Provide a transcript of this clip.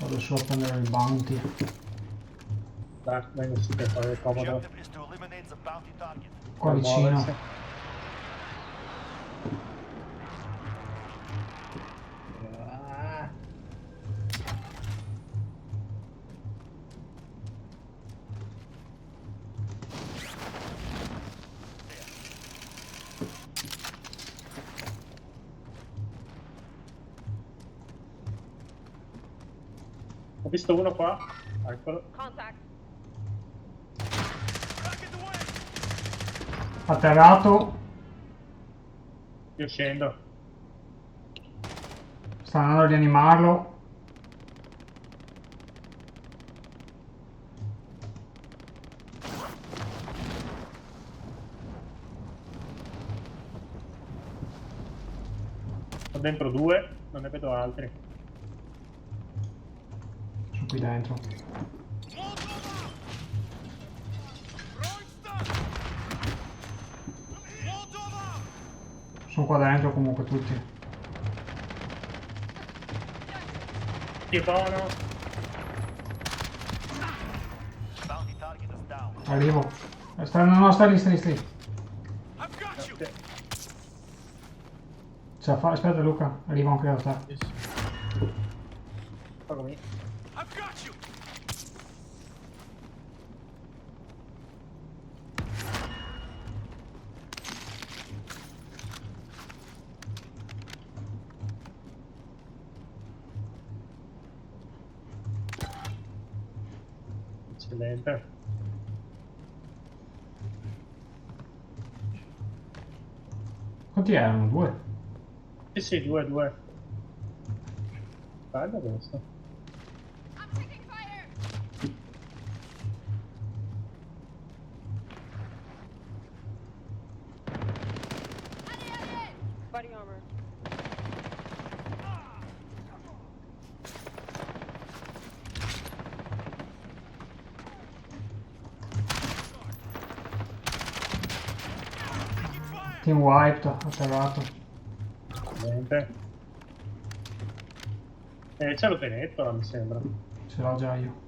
Vado su a prendere il bounty. Dai, vengo su che fare comodo. Objective is to eliminate the bounty target. Qua Per vicino. muoversi. Ah. Ho visto uno qua, eccolo. Contact. Atterrato. Io scendo. Sta andando a rianimarlo. Ho dentro due, non ne vedo altri. Sono qui dentro. Sono qua dentro comunque tutti. Che buono. Bounty target is down. Arrivo. No, sta lì. Grazie. Ce la fa? Aspetta Luca, arrivo anche da te. Eccomi. Eccellente. Quanti erano? Due? Sì, due. Bello questo. I'm taking fire. Body armor. Team wiped, atterrato. Eccellente. C'è lo penettola, mi sembra. Ce l'ho già io.